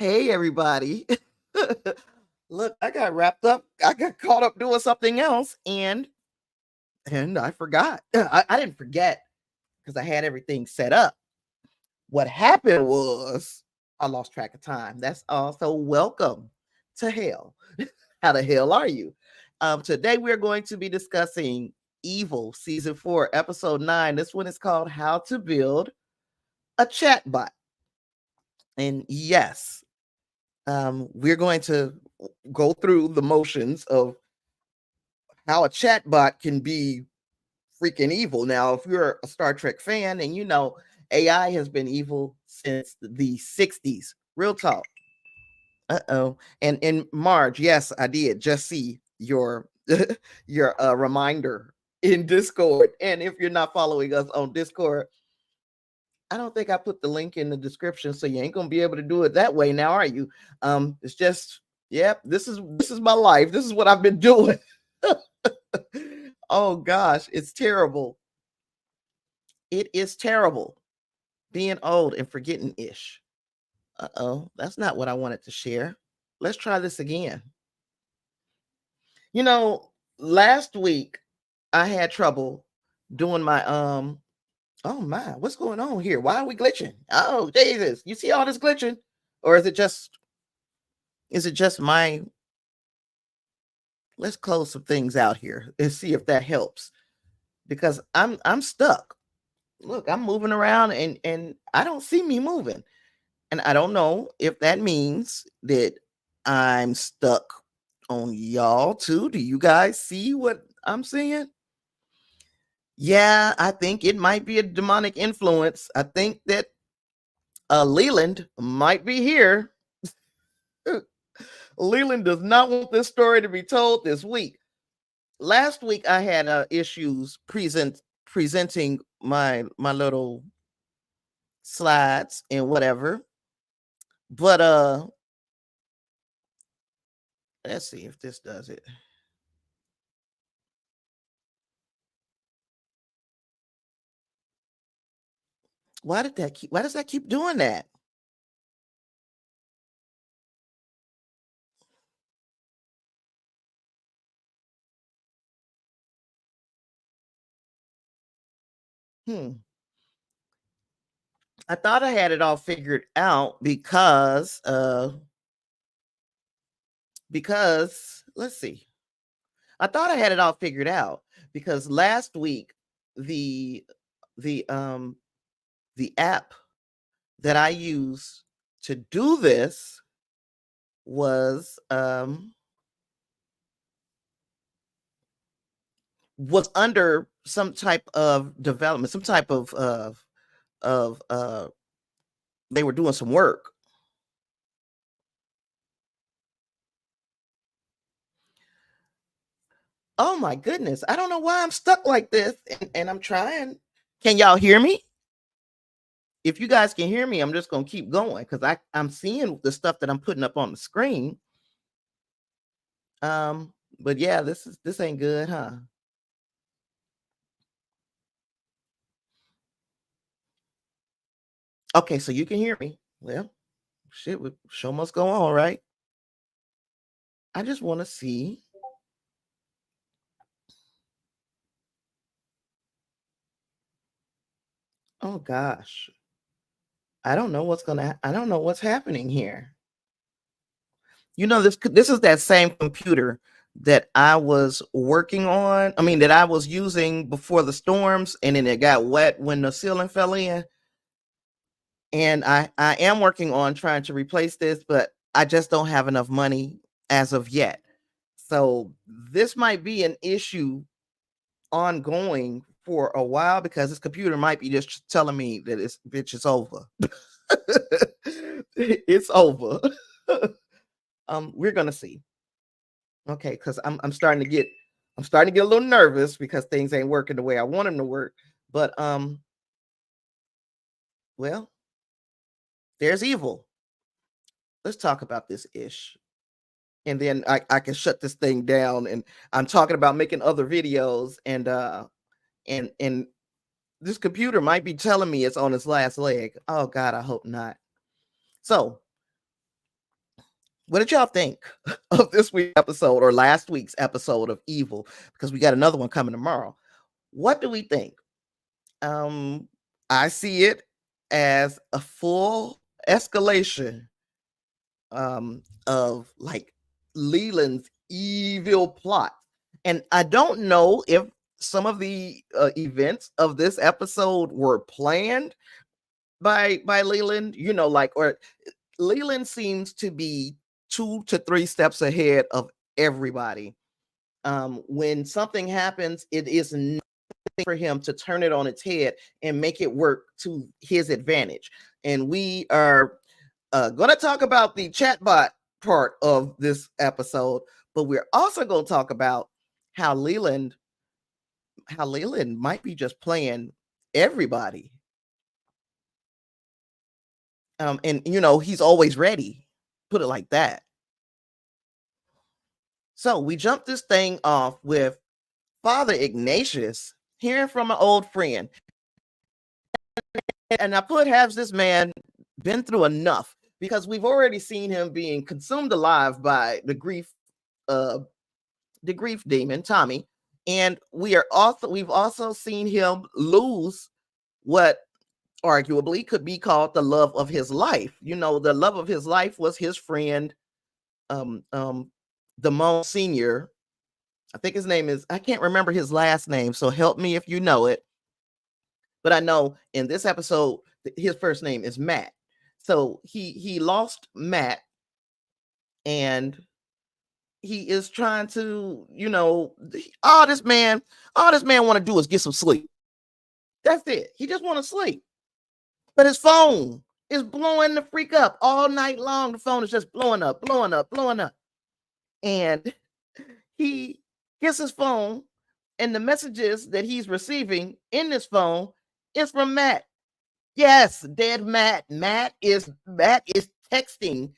Hey, everybody. Look, I got wrapped up. I got caught up doing something else and I forgot. I didn't forget because I had everything set up. What happened was I lost track of time. That's also welcome to hell. How the hell are you? Today we're going to be discussing Evil Season 4, Episode 9. This one is called How to Build a Chatbot. And yes, we're going to go through the motions of how a chatbot can be freaking evil. Now, if you're a Star Trek fan and you know AI has been evil since the 60s, real talk. Uh-oh. And Marge, yes, I did just see your your reminder in Discord. And if you're not following us on Discord, I don't think I put the link in the description, so you ain't gonna be able to do it that way now, are you? It's just, yep, this is my life. This is what I've been doing. Oh gosh, it's terrible. It is terrible being old and forgetting ish. Uh-oh, that's not what I wanted to share. Let's try this again. You know, last week I had trouble doing my oh my, what's going on here? Why are we glitching? Oh Jesus, you see all this glitching? Or is it just my let's close some things out here and see if that helps because I'm stuck. Look, I'm moving around and I don't see me moving. And I don't know if that means that I'm stuck on y'all too. Do you guys see what I'm seeing? Yeah, I think it might be a demonic influence. I think that Leland might be here. Leland does not want this story to be told this week. Last week I had issues presenting my little slides and whatever. But let's see if this does it. Why does that keep doing that? Hmm. I thought I had it all figured out because let's see. I thought I had it all figured out because last week the the um the app that I use to do this was under some type of development, some type of they were doing some work. Oh my goodness. I don't know why I'm stuck like this and I'm trying. Can y'all hear me? If you guys can hear me, I'm just gonna keep going because I'm seeing the stuff that I'm putting up on the screen. But yeah, this ain't good, huh? Okay, so you can hear me. Well, shit, show must go on, right? I just want to see. Oh gosh, I don't know what's happening here. You know, this is that same computer that I was working on. I mean, that I was using before the storms, and then it got wet when the ceiling fell in. And I am working on trying to replace this, but I just don't have enough money as of yet. So this might be an issue ongoing for a while because this computer might be just telling me that it's bitch it's over. It's over. We're gonna see. Okay, because I'm starting to get a little nervous because things ain't working the way I want them to work. But well, there's evil. Let's talk about this ish. And then I can shut this thing down. And I'm talking about making other videos and this computer might be telling me it's on its last leg. Oh God, I hope not. So What did y'all think of this week's episode or last week's episode of Evil? Because we got another one coming tomorrow. What do we think? I see it as a full escalation of like Leland's evil plot. And I don't know if some of the events of this episode were planned by Leland, like, or Leland seems to be 2 to 3 steps ahead of everybody. When something happens, it is nothing for him to turn it on its head and make it work to his advantage. And we are going to talk about the chatbot part of this episode, but we're also going to talk about how Leland might be just playing everybody. And he's always ready. Put it like that. So we jump this thing off with Father Ignatius hearing from an old friend. And I put, has this man been through enough? Because we've already seen him being consumed alive by the grief demon, Tommy. And we've also seen him lose what arguably could be called the love of his life. The love of his life was his friend, the Monsignor. I think his name is, I can't remember his last name, so help me if you know it. But I know in this episode, his first name is Matt. So he lost Matt, and he is trying to, all this man want to do is get some sleep. That's it. He just want to sleep. But his phone is blowing the freak up all night long. The phone is just blowing up. And he gets his phone, and the messages that he's receiving in this phone is from Matt. Yes, dead Matt. Matt is texting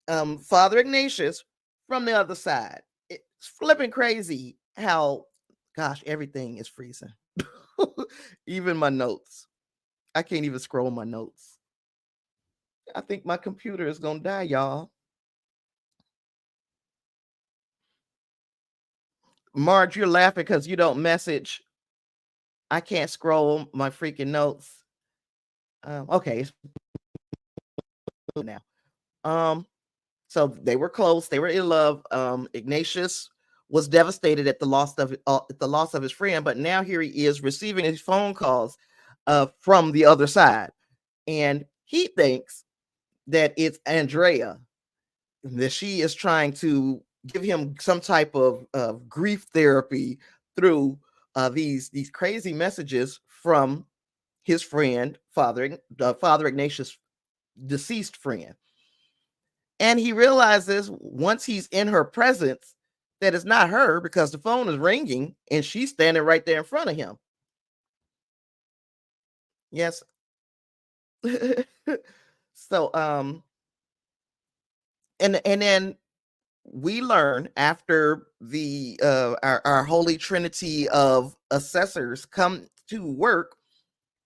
Father Ignatius from the other side. It's flipping crazy how, gosh, everything is freezing. Even my notes. I can't even scroll my notes. I think my computer is gonna die, y'all. Marge, you're laughing because you don't message. I can't scroll my freaking notes. Okay, now. So they were close. They were in love. Ignatius was devastated at the loss of his friend, but now here he is receiving his phone calls from the other side, and he thinks that it's Andrea, that she is trying to give him some type of grief therapy through these crazy messages from his friend, Father Ignatius' deceased friend. And he realizes once he's in her presence that it's not her, because the phone is ringing and she's standing right there in front of him. Yes. So and then we learn, after the our holy trinity of assessors come to work,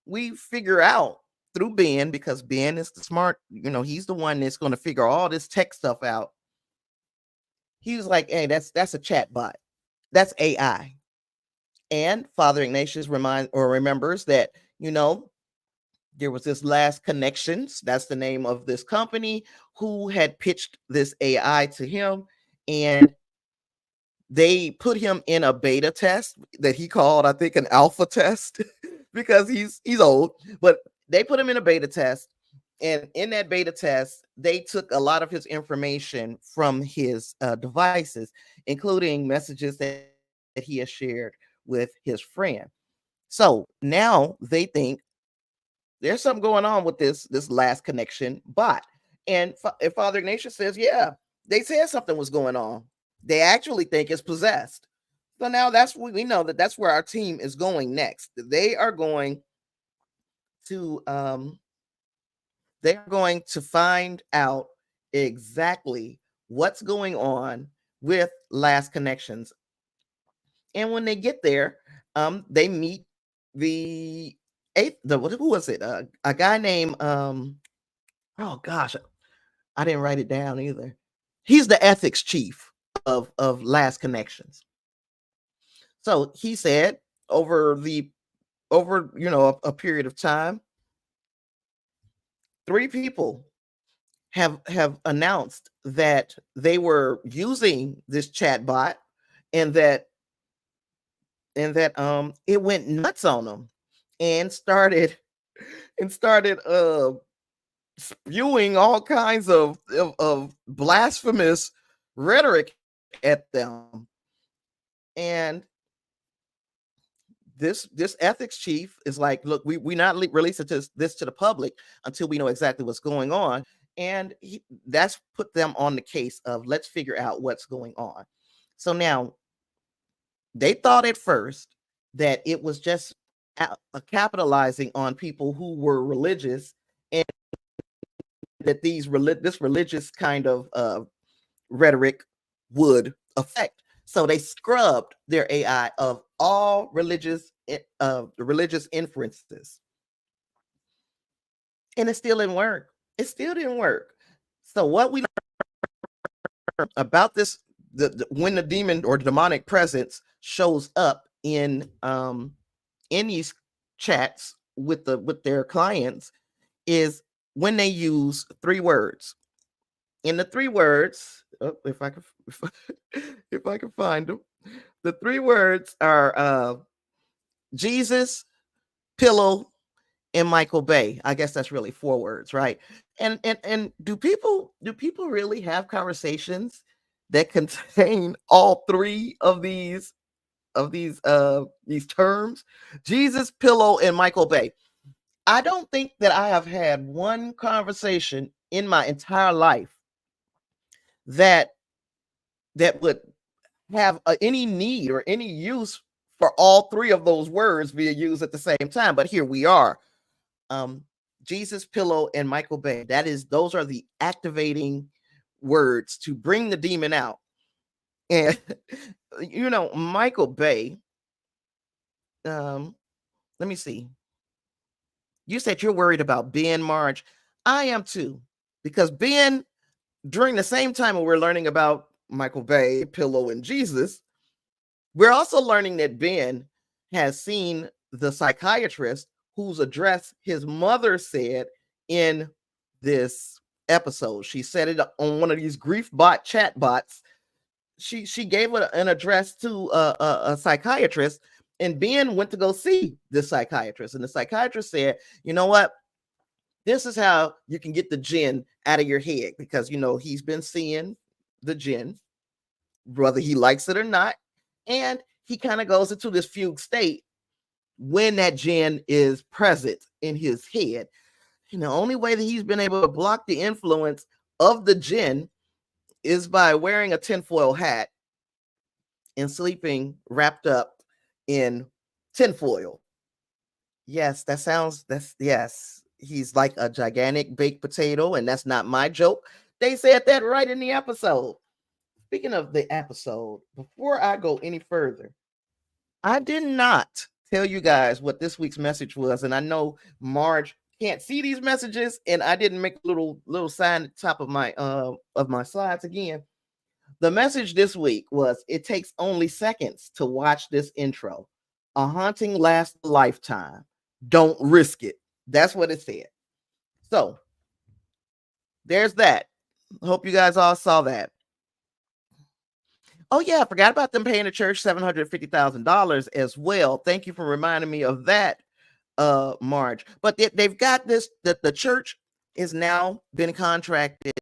we figure out through Ben, because Ben is the smart, he's the one that's going to figure all this tech stuff out. He was like, hey, that's a chatbot. That's AI. And Father Ignatius remembers that, there was this Last Connections, that's the name of this company, who had pitched this AI to him, and they put him in a beta test that he called, I think, an alpha test because he's old, but they put him in a beta test. And in that beta test, they took a lot of his information from his devices, including messages that he has shared with his friend. So now they think there's something going on with this Last Connection bot. And Father Ignatius says, yeah, they said something was going on. They actually think it's possessed. So now we know that's where our team is going next. They are going to find out exactly what's going on with Last Connections. And when they get there, they meet who was it? A guy named oh gosh, I didn't write it down either. He's the ethics chief of Last Connections. So he said over a period of time, 3 people have announced that they were using this chatbot, and that it went nuts on them and started spewing all kinds of blasphemous rhetoric at them. And this ethics chief is like, look, we not releasing this to the public until we know exactly what's going on. And that's put them on the case of, let's figure out what's going on. So now they thought at first that it was just capitalizing on people who were religious, and that this religious kind of rhetoric would affect. So they scrubbed their AI of all religious inferences, and it still didn't work. It still didn't work. So what we learned about this, when the demon or demonic presence shows up in these chats with their clients, is when they use 3 words. In the 3 words, if I can find them, the 3 words are Jesus, pillow, and Michael Bay. I guess that's really 4 words, right? And do people really have conversations that contain all 3 of these terms? Jesus, pillow, and Michael Bay. I don't think that I have had one conversation in my entire life that would have any need or any use for all 3 of those words being used at the same time. But here we are. Jesus, pillow, and Michael Bay. Those are the activating words to bring the demon out. And Michael Bay. Let me see. You said you're worried about Ben, Marge. I am too, because Ben, during the same time when we're learning about Michael Bay, pillow, and Jesus, we're also learning that Ben has seen the psychiatrist whose address his mother said in this episode. She said it on one of these grief bot chat bots. She gave an address to a psychiatrist, and Ben went to go see this psychiatrist. And the psychiatrist said, you know what? This is how you can get the jinn out of your head, because, he's been seeing the jinn, whether he likes it or not. And he kind of goes into this fugue state when that jinn is present in his head. And the only way that he's been able to block the influence of the jinn is by wearing a tinfoil hat and sleeping wrapped up in tinfoil. Yes, yes. He's like a gigantic baked potato, and that's not my joke. They said that right in the episode. Speaking of the episode, before I go any further, I did not tell you guys what this week's message was, and I know Marge can't see these messages, and I didn't make a little sign at the top of my slides again. The message this week was, it takes only seconds to watch this intro. A haunting lasts a lifetime. Don't risk it. That's what it said. So there's that. Hope you guys all saw that. Oh yeah, I forgot about them paying the church $750,000 as well. Thank you for reminding me of that, Marge. But they've got this, that the church is now been contracted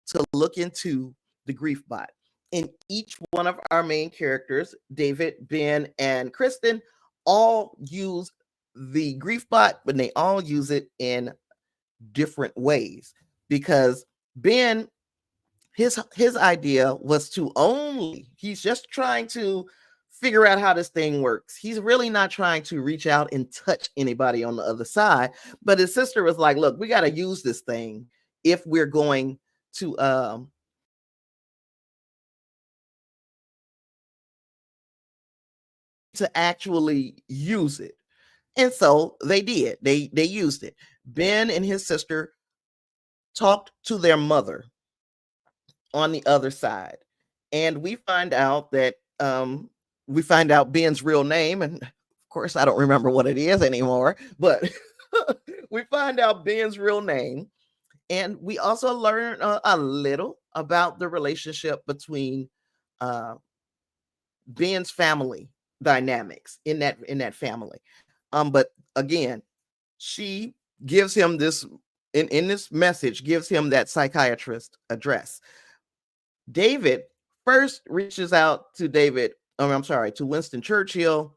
to look into the grief bot. And each one of our main characters, David, Ben, and Kristen, all use the grief bot, but they all use it in different ways. Because Ben, his idea was he's just trying to figure out how this thing works. He's really not trying to reach out and touch anybody on the other side. But his sister was like, look, we got to use this thing if we're going to actually use it. And so they did. They used it. Ben and his sister talked to their mother, on the other side. And we find out Ben's real name, and of course I don't remember what it is anymore, but we find out Ben's real name, and we also learn a little about the relationship between uh, Ben's family dynamics in that family. But again, she gives him this in this message, gives him that psychiatrist address. David first reaches out to to Winston Churchill.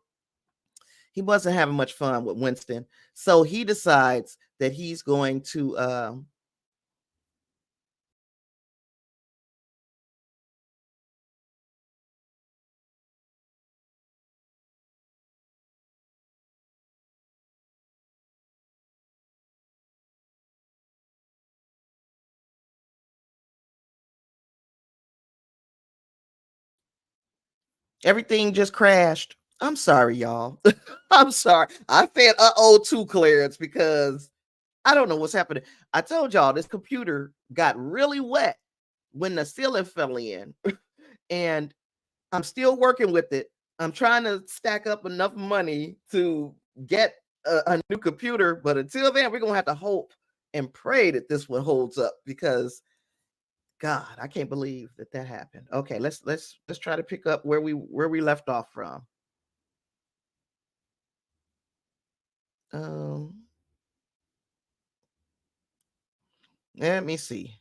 He wasn't having much fun with Winston, so he decides that he's going to everything just crashed. I'm sorry, y'all. I'm sorry. I said uh-oh to Clarence because I don't know what's happening. I told y'all this computer got really wet when the ceiling fell in, and I'm still working with it. I'm trying to stack up enough money to get a new computer, but until then, we're gonna have to hope and pray that this one holds up because God, I can't believe that happened. Okay, let's try to pick up where we left off from. Um, let me see.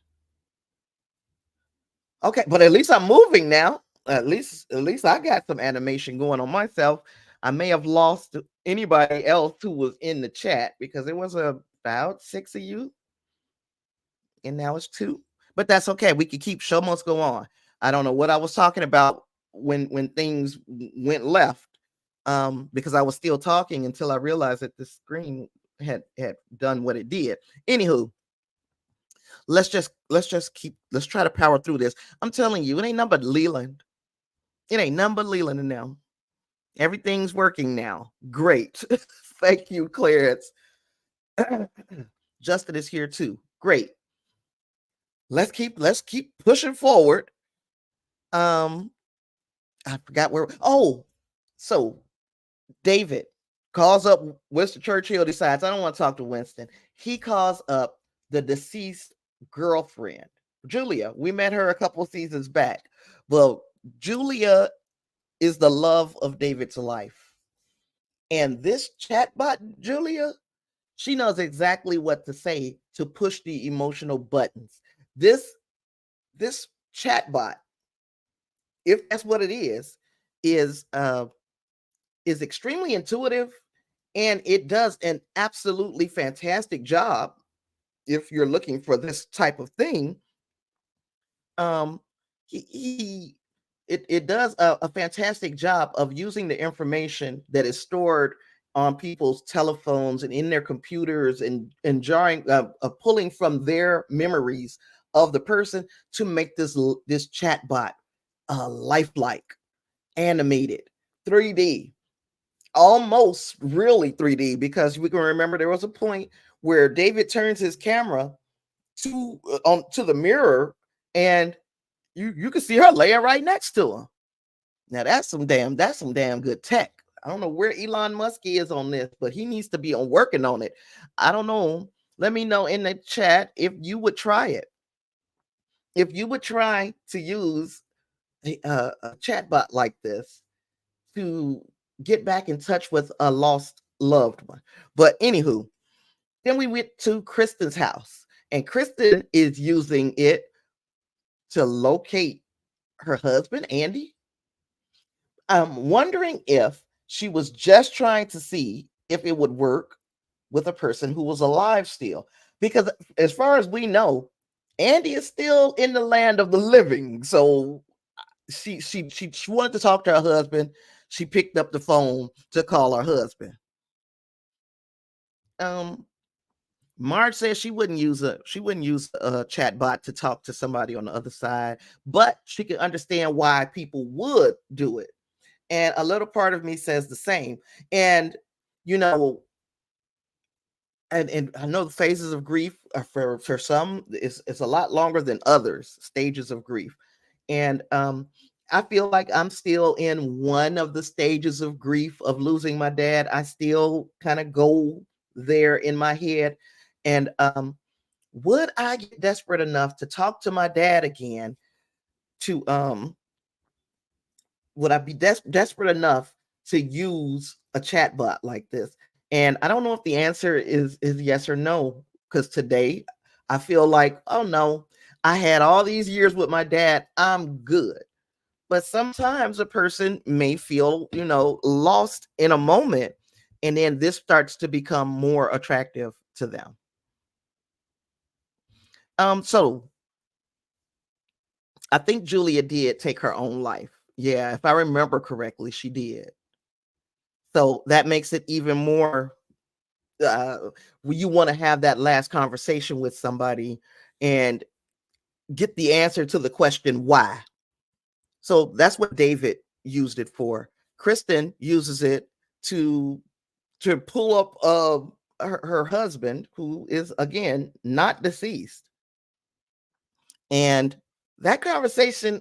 Okay, but at least I'm moving now. At least I got some animation going on myself. I may have lost anybody else who was in the chat because there was about 6 of you, and now it's 2. But that's okay. We can keep show must go on. I don't know what I was talking about when things went left. Because I was still talking until I realized that the screen had done what it did. Anywho, let's try to power through this. I'm telling you, it ain't nothing but Leland. It ain't nothing but Leland and now. Everything's working now. Great. Thank you, Clarence. Justin is here too. Great. Let's keep pushing forward. I forgot where. Oh, so David calls up Winston Churchill, decides I don't want to talk to Winston. He calls up the deceased girlfriend, Julia. We met her a couple seasons back. Well, Julia is the love of David's life. And this chatbot, Julia, she knows exactly what to say to push the emotional buttons. This chatbot, if that's what it is is extremely intuitive, and it does an absolutely fantastic job if you're looking for this type of thing. um it does a fantastic job of using the information that is stored on people's telephones and in their computers, and jarring pulling from their memories of the person to make this chat bot lifelike, animated, 3D, almost really 3D, because we can remember there was a point where David turns his camera to the mirror, and you can see her laying right next to him. Now that's some damn good tech. I don't know where Elon Musk is on this, but he needs to be on working on it. I don't know. Let me know in the chat if you would try it. If you would try to use a chatbot like this to get back in touch with a lost loved one. But anywho, then we went to Kristen's house, and Kristen is using it to locate her husband, Andy. I'm wondering if she was just trying to see if it would work with a person who was alive still. Because as far as we know, Andy is still in the land of the living. So she wanted to talk to her husband. She picked up the phone to call her husband. Um, Marge says she wouldn't use a chat bot to talk to somebody on the other side, but she can understand why people would do it. And a little part of me says the same. And you know, and I know the phases of grief are for some it's a lot longer than others, stages of grief. And I feel like I'm still in one of the stages of grief of losing my dad. I still kind of go there in my head. And would I get desperate enough to talk to my dad again to would I be desperate enough to use a chatbot like this? And I don't know if the answer is yes or no, because today I feel like, oh no, I had all these years with my dad, I'm good. But sometimes a person may feel, lost in a moment, and then this starts to become more attractive to them. So I think Julia did take her own life. Yeah, if I remember correctly, she did. So that makes it even more uh when you want to have that last conversation with somebody and get the answer to the question why. So that's what David used it for. Kristen uses it to pull up her husband, who is again not deceased. And that conversation,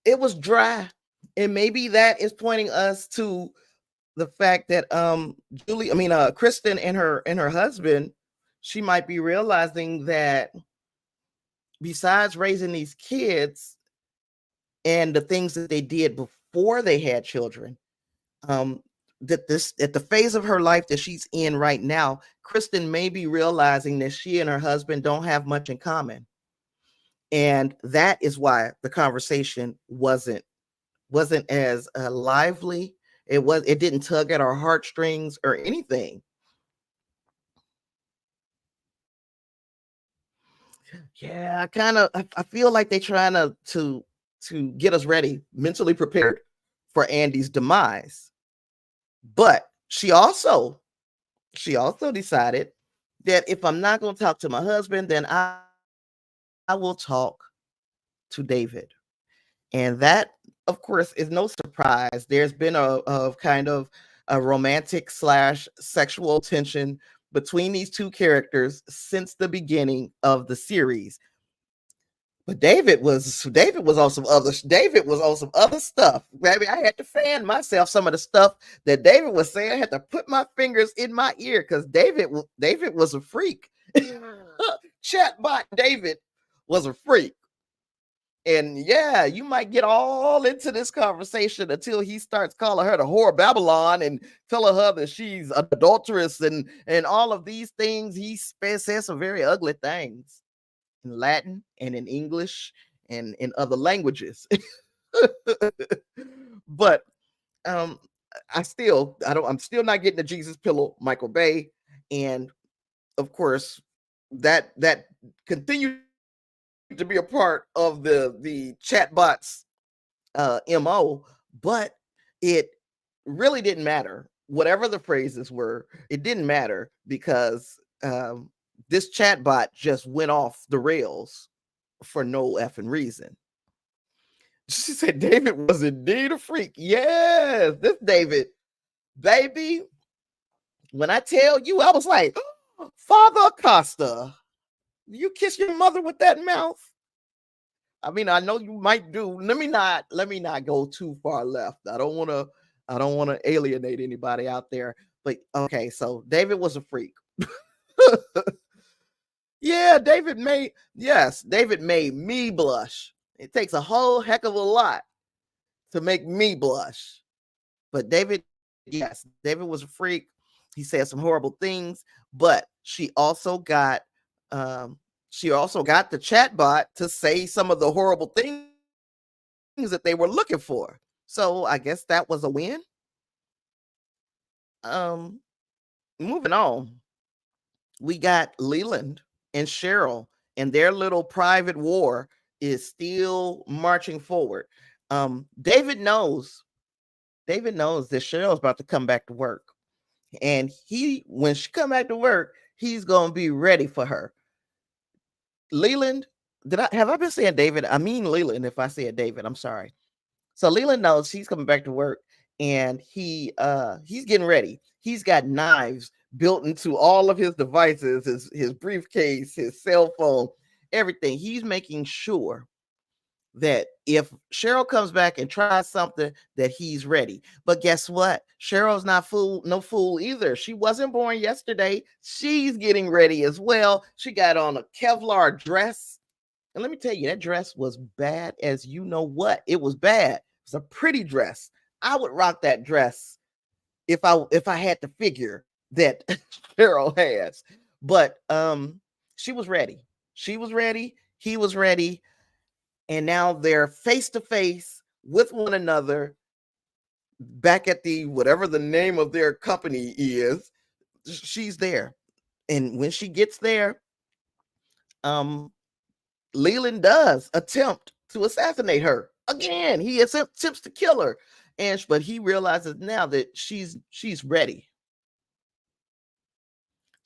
it was dry. And maybe that is pointing us to the fact that Kristen and her husband, she might be realizing that besides raising these kids and the things that they did before they had children, that this at the phase of her life that she's in right now, Kristen may be realizing that she and her husband don't have much in common. And that is why the conversation wasn't as lively. It didn't tug at our heartstrings or anything. Yeah, I feel like they're trying to get us ready, mentally prepared for Andy's demise. But she also decided that if I'm not going to talk to my husband, then I will talk to David. And that, of course, is no surprise. There's been a kind of a romantic slash sexual tension between these two characters since the beginning of the series. But David was on some other stuff. Baby, I had to fan myself some of the stuff that David was saying. I had to put my fingers in my ear because David was a freak. Chatbot David was a freak. And yeah, you might get all into this conversation until he starts calling her the whore Babylon and telling her that she's an adulteress and all of these things. He says some very ugly things in Latin and in English and in other languages. But um I'm still not getting the Jesus pillow, Michael Bay. And of course, that continued to be a part of the chatbots MO, but it really didn't matter. Whatever the phrases were, it didn't matter because this chatbot just went off the rails for no effing reason. She said David was indeed a freak. Yes, this David, baby. When I tell you, I was like, oh, Father Acosta, you kiss your mother with that mouth? I mean, I know you might do. Let me not go too far left. I don't want to alienate anybody out there. But okay, so David was a freak. Yeah, David made me blush. It takes a whole heck of a lot to make me blush. But David was a freak. He said some horrible things, but she also got the chatbot to say some of the horrible things that they were looking for. So I guess that was a win. Um, Moving on, we got Leland and Sheryl, and their little private war is still marching forward. David knows. David knows that Cheryl's about to come back to work, and when she come back to work, he's gonna be ready for her. Leland, have I been saying David? I mean Leland. If I said David, I'm sorry. So Leland knows she's coming back to work, and he's getting ready. He's got knives built into all of his devices, his briefcase, his cell phone, everything. He's making sure that if Sheryl comes back and tries something, that he's ready. But guess what? Cheryl's not no fool either. She wasn't born yesterday. She's getting ready as well. She got on a Kevlar dress. And let me tell you, that dress was bad as you know what. It was bad. It's a pretty dress. I would rock that dress if I had the figure that Sheryl has. But she was ready. She was ready. He was ready. And now they're face to face with one another back at the whatever the name of their company is. She's there. And when she gets there, Leland does attempt to assassinate her. Again, he attempts to kill her. But he realizes now that she's ready.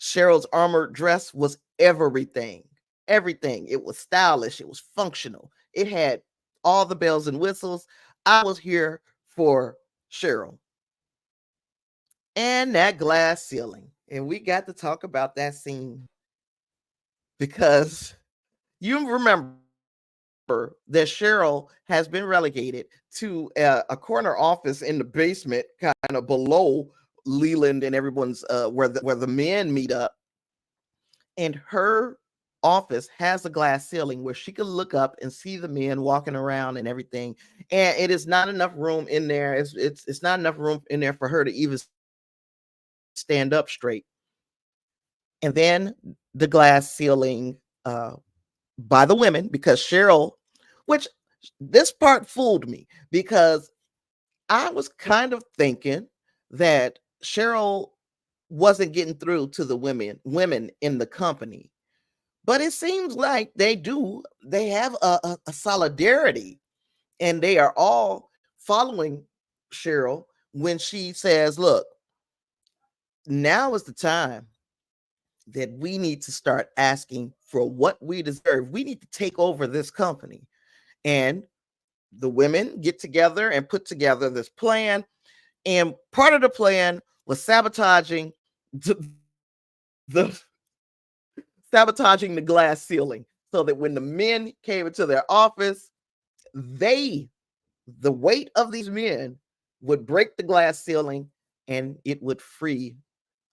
Cheryl's armored dress was everything. Everything. It was stylish. It was functional. It had all the bells and whistles. I was here for Sheryl. And that glass ceiling. And we got to talk about that scene because you remember that Sheryl has been relegated to a corner office in the basement, kind of below Leland and everyone's where the men meet up. And her office has a glass ceiling where she can look up and see the men walking around and everything. And it is not enough room in there. It's not enough room in there for her to even stand up straight. And then the glass ceiling by the women, because Sheryl, which this part fooled me because I was kind of thinking that Sheryl wasn't getting through to the women in the company. But it seems like they do. They have a solidarity, and they are all following Sheryl when she says, look, now is the time that we need to start asking for what we deserve. We need to take over this company. And the women get together and put together this plan. And part of the plan was sabotaging the glass ceiling so that when the men came into their office, the weight of these men would break the glass ceiling and it would free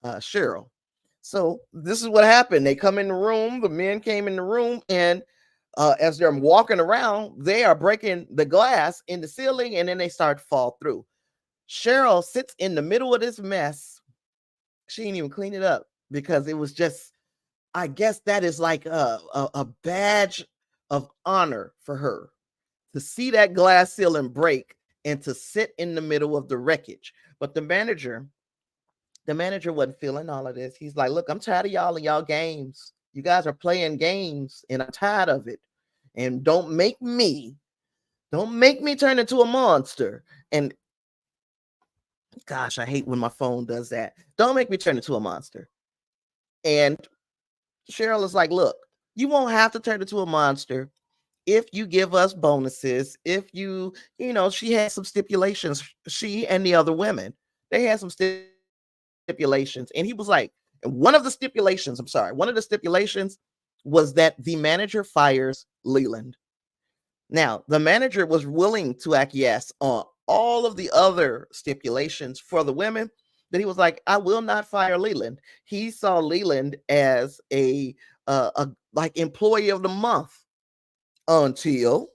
Sheryl. So this is what happened. They come in the room, the men came in the room, and as they're walking around, they are breaking the glass in the ceiling, and then they start to fall through. Sheryl sits in the middle of this mess. She didn't even clean it up because it was just, I guess that is like a badge of honor for her to see that glass ceiling break and to sit in the middle of the wreckage. But the manager wasn't feeling all of this. He's like, look, I'm tired of y'all and y'all games. You guys are playing games and I'm tired of it. And don't make me turn into a monster. And gosh, I hate when my phone does that. Don't make me turn into a monster. And Sheryl is like, look, you won't have to turn into a monster if you give us bonuses. If she had some stipulations, she and the other women, they had some stipulations. And he was like, one of the stipulations was that the manager fires Leland. Now, the manager was willing to acquiesce on all of the other stipulations for the women, that he was like, I will not fire Leland. He saw Leland as a like employee of the month until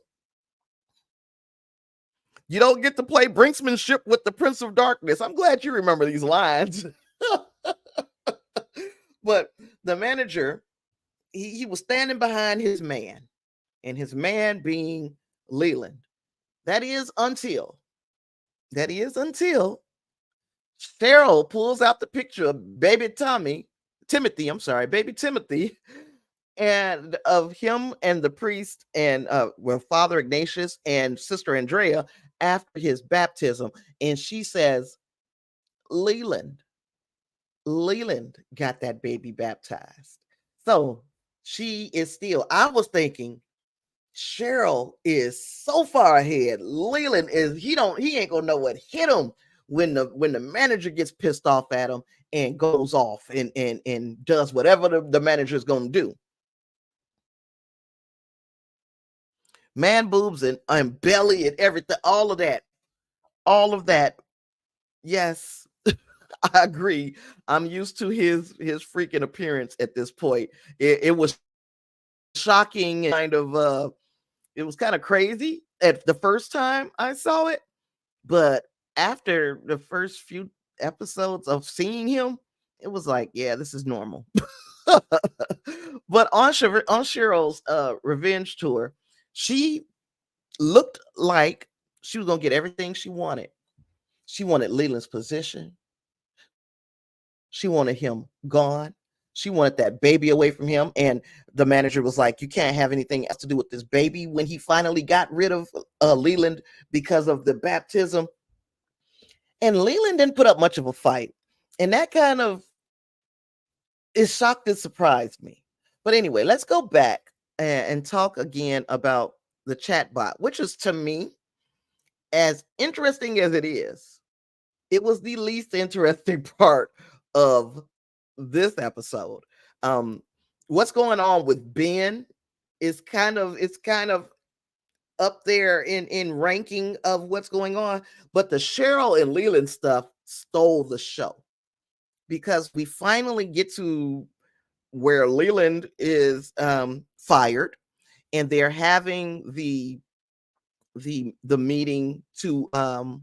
you don't get to play brinksmanship with the Prince of Darkness. I'm glad you remember these lines. But the manager, he was standing behind his man, and his man being Leland. That is until Sheryl pulls out the picture of baby Timothy, and of him and the priest and Father Ignatius and Sister Andrea after his baptism. And she says, Leland got that baby baptized. So she is still, I was thinking, Sheryl is so far ahead. Leland is, he ain't gonna know what hit him when the manager gets pissed off at him and goes off and does whatever the manager is going to do. Man boobs and belly and everything, all of that. All of that. Yes, I agree. I'm used to his freaking appearance at this point. It was shocking and it was kind of crazy at the first time I saw it, but after the first few episodes of seeing him, it was like, yeah, this is normal. But on Cheryl's revenge tour, she looked like she was gonna get everything she wanted. She wanted Leland's position. She wanted him gone. She wanted that baby away from him. And the manager was like, you can't have anything else to do with this baby. When he finally got rid of Leland because of the baptism. And Leland didn't put up much of a fight. And that kind of is shocked and surprised me. But anyway, let's go back and talk again about the chatbot, which is, to me, as interesting as it is, it was the least interesting part of this episode. What's going on with Ben is it's kind of up there in ranking of what's going on, but the Sheryl and Leland stuff stole the show because we finally get to where Leland is fired, and they're having the meeting to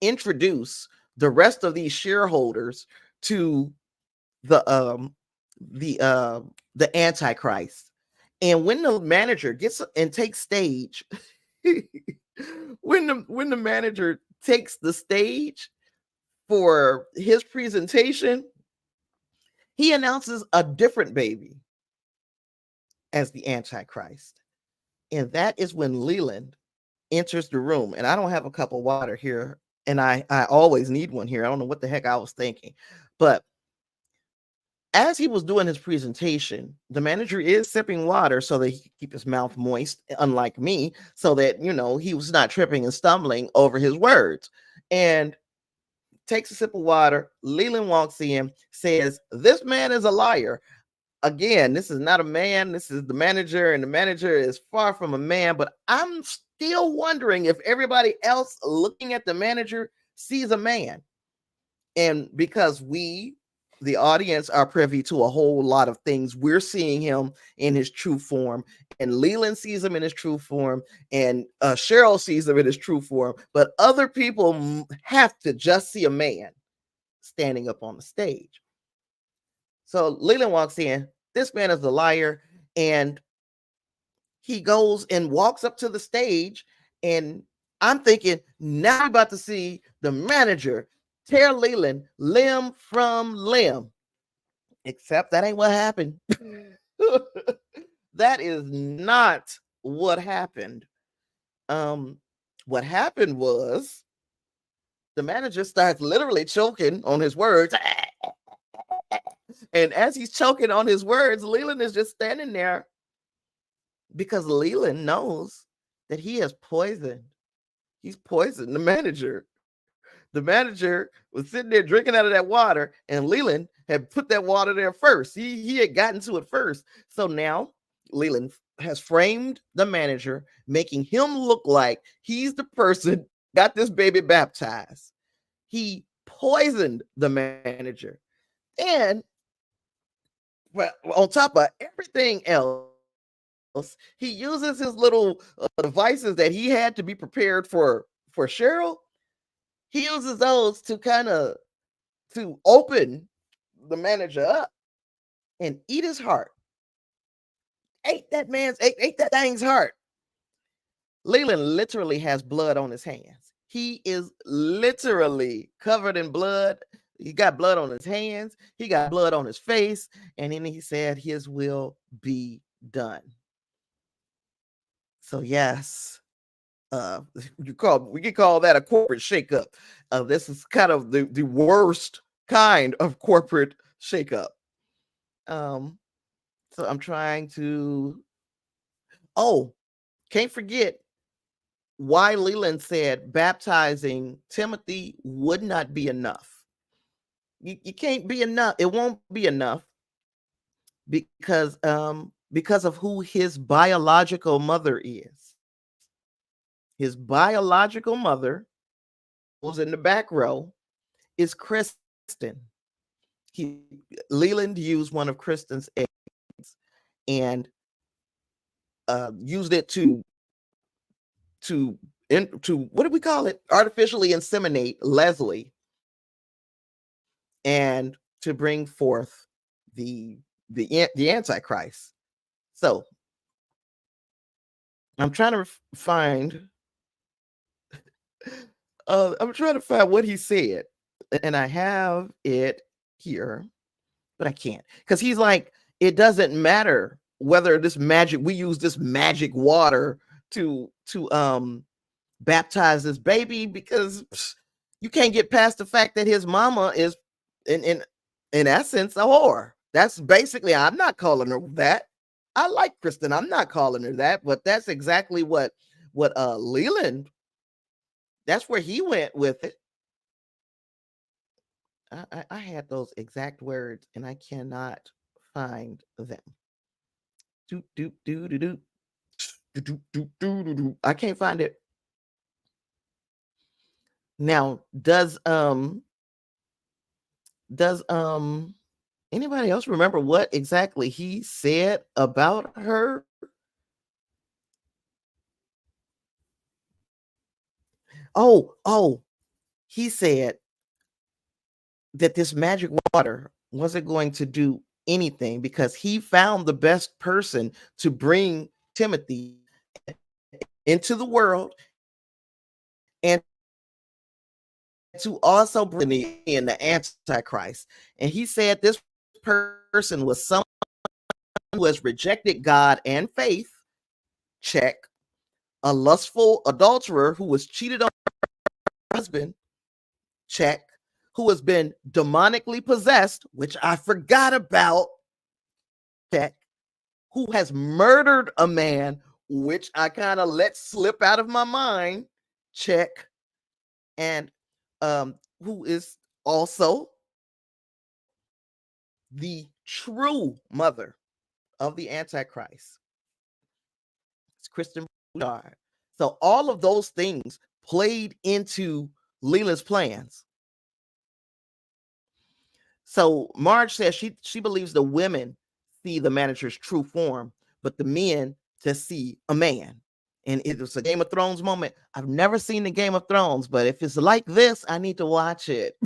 introduce the rest of these shareholders to the Antichrist. And when the manager gets and takes stage, when the manager takes the stage for his presentation, he announces a different baby as the Antichrist. And that is when Leland enters the room. And I don't have a cup of water here, and I always need one here. I don't know what the heck I was thinking. But as he was doing his presentation, the manager is sipping water so that he could keep his mouth moist, unlike me, so that, he was not tripping and stumbling over his words. And takes a sip of water. Leland walks in, says, "This man is a liar." Again, this is not a man. This is the manager, and the manager is far from a man. But I'm still wondering if everybody else looking at the manager sees a man. And because we, the audience, are privy to a whole lot of things, we're seeing him in his true form, and Leland sees him in his true form, and Sheryl sees him in his true form. But other people have to just see a man standing up on the stage. So Leland walks in. This man is a liar, and he goes and walks up to the stage, and I'm thinking, now we're about to see the manager tear Leland limb from limb. Except that ain't what happened. That is not what happened. What happened was the manager starts literally choking on his words. And as he's choking on his words, Leland is just standing there because Leland knows that he has poisoned. He's poisoned the manager. The manager was sitting there drinking out of that water, and Leland had put that water there first. He had gotten to it first. So now Leland has framed the manager, making him look like he's the person got this baby baptized. He poisoned the manager. And well, on top of everything else, he uses his little devices that he had to be prepared for Sheryl. He uses those to to open the manager up and eat his heart. Ate that thing's heart. Leland literally has blood on his hands. He is literally covered in blood. He got blood on his hands. He got blood on his face. And then he said his will be done. So yes, we could call that a corporate shakeup. This is kind of the worst kind of corporate shakeup. So I'm trying to. Oh, can't forget why Leland said baptizing Timothy would not be enough. You can't be enough. It won't be enough because of who his biological mother is. His biological mother, who's in the back row, is Kristen. He Leland used one of Kristen's eggs and used it to what do we call it? Artificially inseminate Leslie and to bring forth the Antichrist. So I'm trying to find what he said, and I have it here, but I can't because he's like, it doesn't matter whether we use this magic water to baptize this baby because you can't get past the fact that his mama is in essence a whore. That's basically, I'm not calling her that. I like Kristen. I'm not calling her that, but that's exactly what Leland, that's where he went with it. I had those exact words and I cannot find them. Do do do do do do do do do do. I can't find it. Now, does anybody else remember what exactly he said about her? Oh, he said that this magic water wasn't going to do anything because he found the best person to bring Timothy into the world and to also bring in the Antichrist. And he said this person was someone who has rejected God and faith, check. A lustful adulterer who was cheated on her husband, check. Who has been demonically possessed, which I forgot about, check. Who has murdered a man, which I kind of let slip out of my mind, check. And who is also the true mother of the Antichrist. It's Kristen Bouchard. So all of those things played into Leland's plans. So Marge says she believes the women see the manager's true form, but the men just see a man. And it was a Game of Thrones moment. I've never seen the Game of Thrones, but if it's like this, I need to watch it.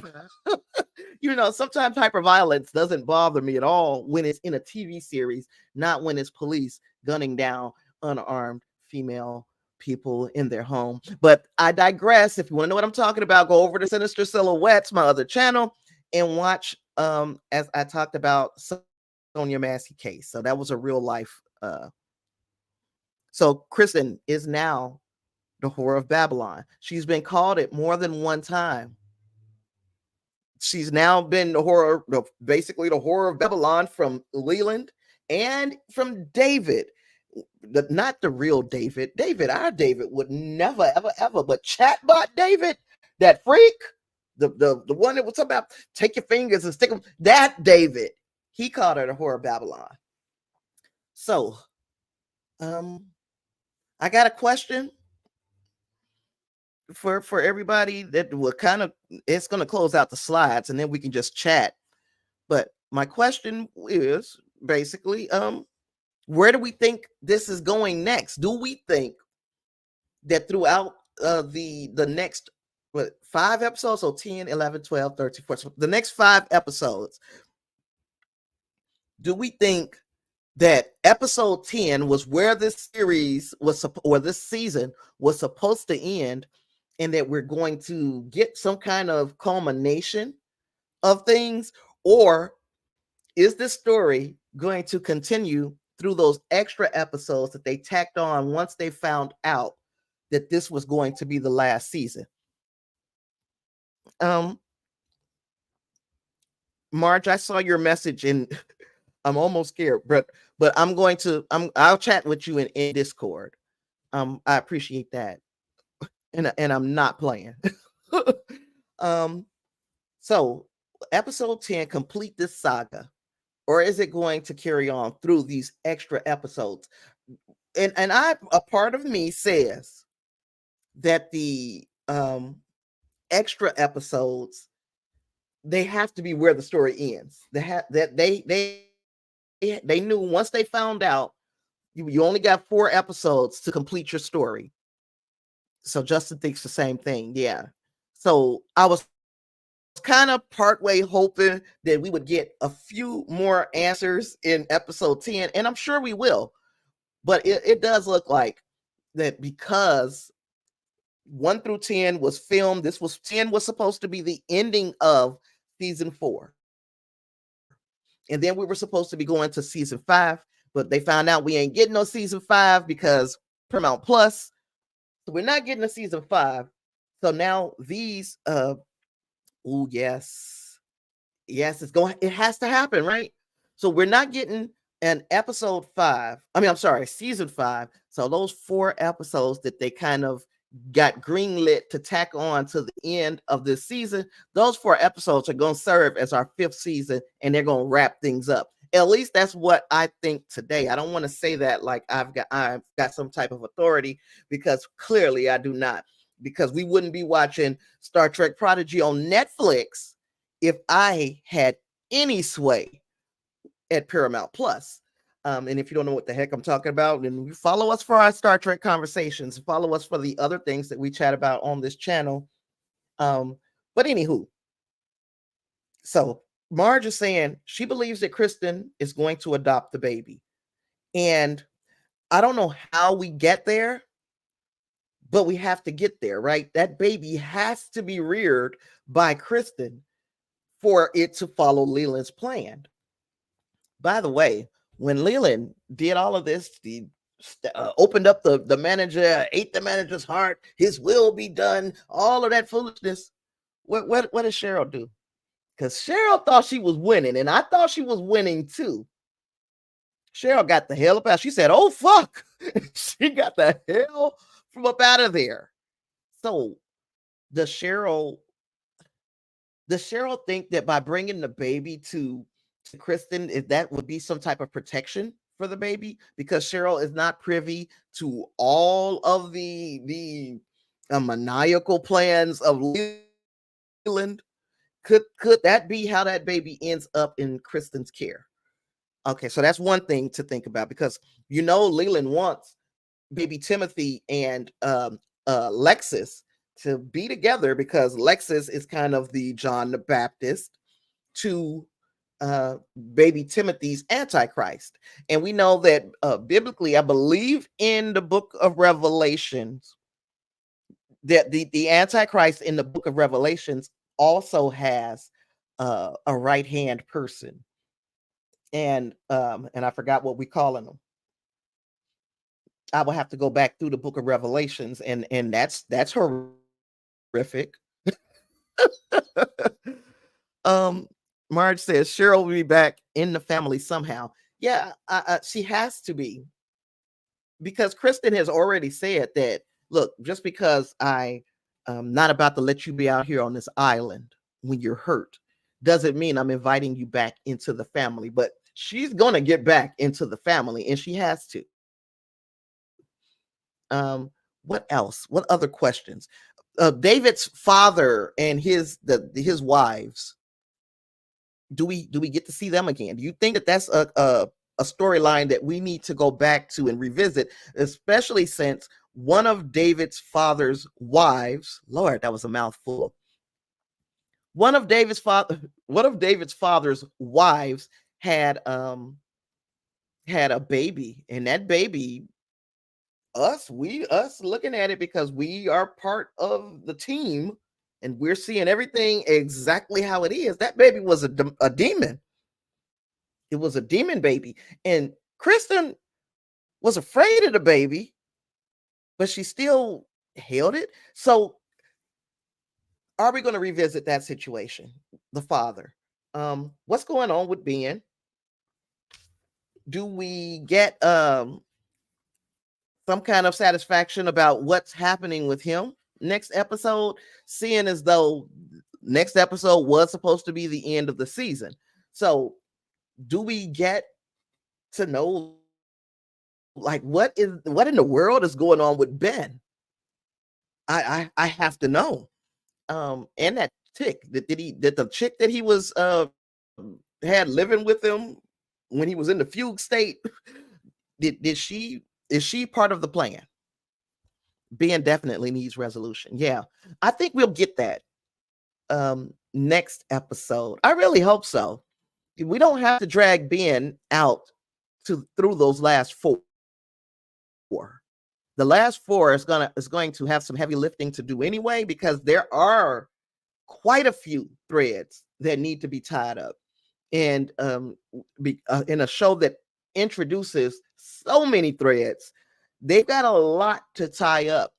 Sometimes hyperviolence doesn't bother me at all when it's in a TV series, not when it's police gunning down unarmed female people in their home. But I digress. If you want to know what I'm talking about, go over to Sinister Silhouettes, my other channel, and watch as I talked about Sonia Massey case. So that was a real life. So Kristen is now the whore of Babylon. She's been called it more than one time. She's now been basically the whore of Babylon from Leland and from David. Not the real David. Our David would never, ever, ever. But CHATBOT David, that freak, the one that was about take your fingers and stick them. That David, he called her the whore of Babylon. So, I got a question for everybody that will kind of, it's going to close out the slides and then we can just chat. But my question is basically, where do we think this is going next? Do we think that throughout the next 5 episodes, so 10, 11, 12, 13, 14, the next 5 episodes, do we think that episode 10 was where this series was, or this season was supposed to end, and that we're going to get some kind of culmination of things? Or is this story going to continue through those extra episodes that they tacked on once they found out that this was going to be the last season? Marge, I saw your message and I'm almost scared, but I'll chat with you in Discord. I appreciate that. And I'm not playing. So episode 10 complete this saga, or is it going to carry on through these extra episodes? And a part of me says that the extra episodes, they have to be where the story ends. They knew once they found out you only got 4 episodes to complete your story. So Justin thinks the same thing. Yeah. So I was kind of partway hoping that we would get a few more answers in episode 10, and I'm sure we will. But it does look like that because 1 through 10 was filmed. 10 was supposed to be the ending of season 4. And then we were supposed to be going to season 5, but they found out we ain't getting no season 5 because Paramount Plus. So we're not getting a season 5. So now these oh yes. Yes, it has to happen, right? So we're not getting an episode 5. I'm sorry, season 5. So those 4 episodes that they kind of got greenlit to tack on to the end of this season, those 4 episodes are going to serve as our 5th season, and they're going to wrap things up. At least that's what I think today. I don't want to say that like I've got some type of authority, because clearly I do not. Because we wouldn't be watching Star Trek Prodigy on Netflix if I had any sway at Paramount Plus. And if you don't know what the heck I'm talking about, then follow us for our Star Trek conversations. Follow us for the other things that we chat about on this channel. But anywho, so Marge is saying she believes that Kristen is going to adopt the baby. And I don't know how we get there, but we have to get there, right? That baby has to be reared by Kristen for it to follow Leland's plan. By the way, when Leland did all of this, he opened up the manager, ate the manager's heart, his will be done, all of that foolishness. What did Sheryl do? Because Sheryl thought she was winning, and I thought she was winning too. Sheryl got the hell up out. She said, "Oh fuck!" She got the hell from up out of there. So, does Sheryl think that by bringing the baby to Kristen, if that would be some type of protection for the baby, because Sheryl is not privy to all of the maniacal plans of Leland? Could that be how that baby ends up in Kristen's care? Okay, so that's one thing to think about, because Leland wants baby Timothy and Lexus to be together, because Lexus is kind of the John the Baptist to baby Timothy's Antichrist. And we know that biblically, I believe in the book of Revelations, that the Antichrist in the book of Revelations also has a right hand person. And I forgot what we calling them. I will have to go back through the book of Revelations, and that's horrific. Marge says Sheryl will be back in the family somehow. Yeah, she has to be, because Kristen has already said that, look, just because I'm not about to let you be out here on this island when you're hurt, doesn't mean I'm inviting you back into the family. But she's going to get back into the family, and she has to. What else? What other questions? David's father and his wives. Do we get to see them again? Do you think that that's a storyline that we need to go back to and revisit, especially since one of David's father's wives, Lord, that was a mouthful. One of David's father's wives had a baby, and that baby, us looking at it, because we are part of the team and we're seeing everything exactly how it is. That baby was a demon. It was a demon baby. And Kristen was afraid of the baby, but she still held it. So are we going to revisit that situation? The father. What's going on with Ben? Do we get some kind of satisfaction about what's happening with him next episode, seeing as though next episode was supposed to be the end of the season. So do we get to know like what in the world is going on with Ben? I have to know. And that chick, did the chick that he was had living with him when he was in the fugue state, is she part of the plan? Ben definitely needs resolution. Yeah, I think we'll get that next episode. I really hope so. We don't have to drag Ben out through those last four. The last four is going to have some heavy lifting to do anyway, because there are quite a few threads that need to be tied up. And in a show that introduces so many threads, they've got a lot to tie up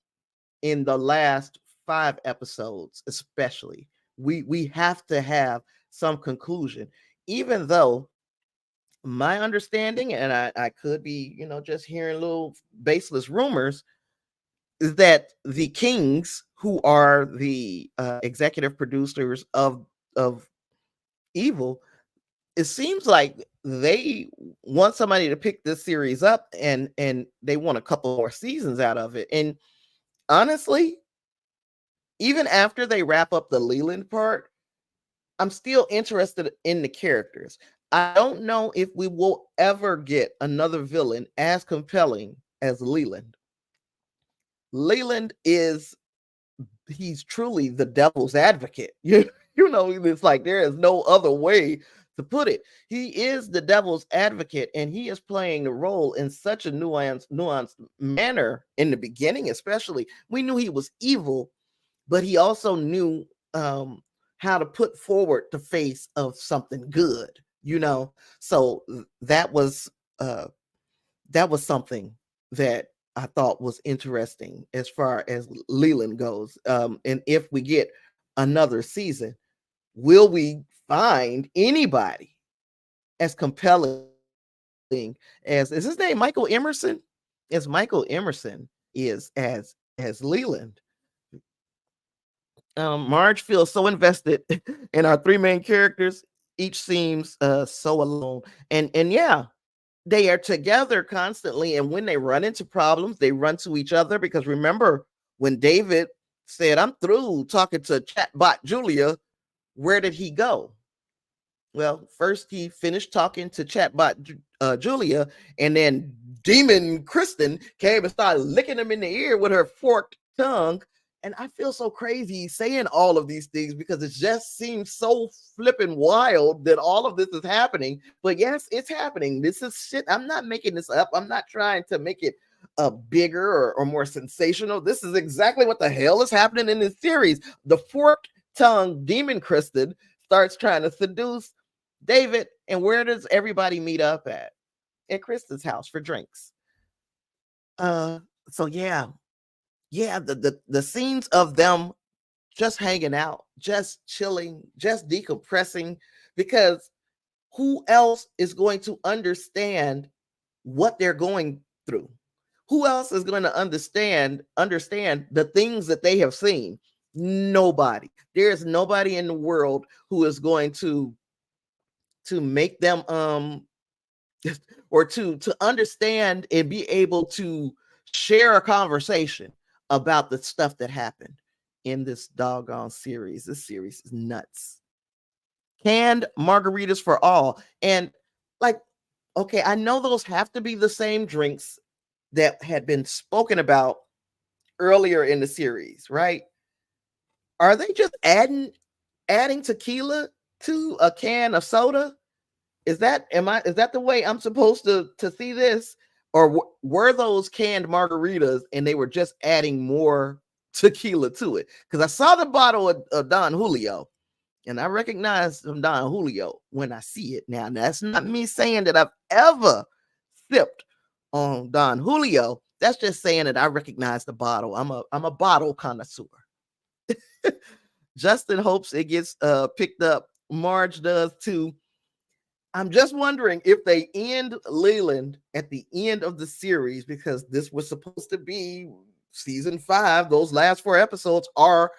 in the last 5 episodes, especially. We have to have some conclusion, even though my understanding, and I could be, just hearing little baseless rumors, is that the Kings, who are the executive producers of Evil, it seems like they want somebody to pick this series up, and they want a couple more seasons out of it. And honestly, even after they wrap up the Leland part, I'm still interested in the characters. I don't know if we will ever get another villain as compelling as Leland. Leland he's truly the devil's advocate. It's like there is no other way to put it. He is the devil's advocate, and he is playing the role in such a nuanced manner in the beginning, especially. We knew he was evil, but he also knew how to put forward the face of something good, So that was something that I thought was interesting as far as Leland goes. And if we get another season, will we find anybody as compelling as, is his name Michael Emerson? As Michael Emerson is as Leland. Marge feels so invested in our 3 main characters. Each seems so alone. And yeah, they are together constantly. And when they run into problems, they run to each other. Because remember when David said, "I'm through talking to chatbot Julia," where did he go? Well, first he finished talking to chatbot Julia, and then Demon Kristen came and started licking him in the ear with her forked tongue. And I feel so crazy saying all of these things because it just seems so flipping wild that all of this is happening. But yes, it's happening. This is shit. I'm not making this up. I'm not trying to make it bigger or more sensational. This is exactly what the hell is happening in this series. The forked tongue Demon Kristen starts trying to seduce David. And where does everybody meet up at? At Kristen's house for drinks. So yeah, the scenes of them just hanging out, just chilling, just decompressing, because who else is going to understand what they're going through? Who else is going to understand the things that they have seen? Nobody. There's nobody in the world who is going to make them or to understand and be able to share a conversation about the stuff that happened in this doggone series. This series is nuts. Canned margaritas for all. And like, okay, I know those have to be the same drinks that had been spoken about earlier in the series, right? Are they just adding tequila to a can of soda? Is that the way I'm supposed to see this? Or were those canned margaritas and they were just adding more tequila to it? Because I saw the bottle of Don Julio, and I recognize Don Julio when I see it. Now, that's not me saying that I've ever sipped on Don Julio. That's just saying that I recognize the bottle. I'm a bottle connoisseur. Justin hopes it gets picked up. Marge does too. I'm just wondering if they end Leland at the end of the series, because this was supposed to be season 5. Those last 4 episodes are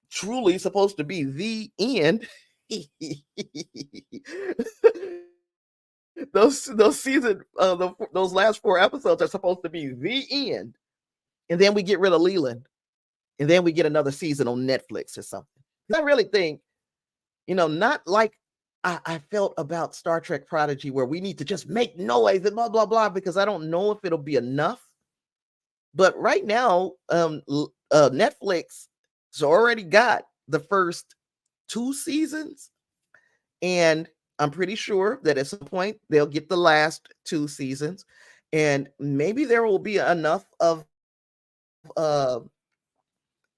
truly supposed to be the end. Those season those last 4 episodes are supposed to be the end, and then we get rid of Leland, and then we get another season on Netflix or something. I really think, not like I felt about Star Trek Prodigy, where we need to just make noise and blah blah blah, because I don't know if it'll be enough. But right now, Netflix has already got the first 2 seasons, and I'm pretty sure that at some point they'll get the last 2 seasons, and maybe there will be enough of uh,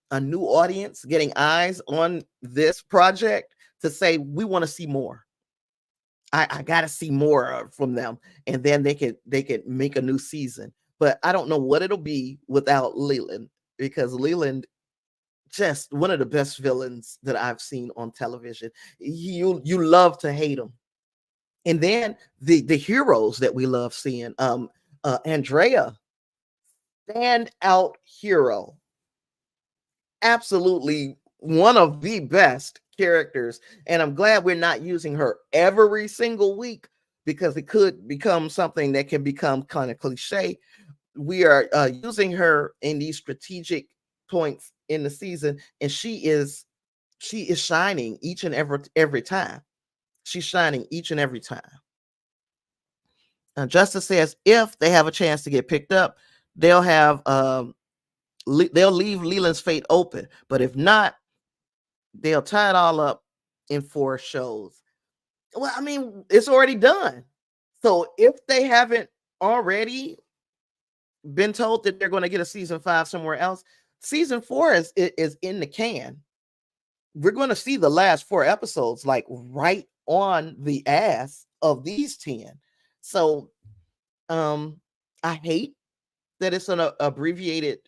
a new audience getting eyes on this project to say we want to see more. I got to see more from them, and then they could make a new season. But I don't know what it'll be without Leland, because Leland, just one of the best villains that I've seen on television. You love to hate him. And then the heroes that we love seeing. Andrea, standout hero. Absolutely one of the best characters. And I'm glad we're not using her every single week, because it could become something that can become kind of cliche. We are using her in these strategic points in the season, and she is shining each and every time. She's shining each and every time. Justice says if they have a chance to get picked up, they'll have they'll leave Leland's fate open, but if not, they'll tie it all up in 4 shows. Well, I mean, it's already done. So if they haven't already been told that they're going to get a season 5 somewhere else, season 4 is in the can. We're going to see the last 4 episodes like right on the ass of these 10. So I hate that it's an abbreviated,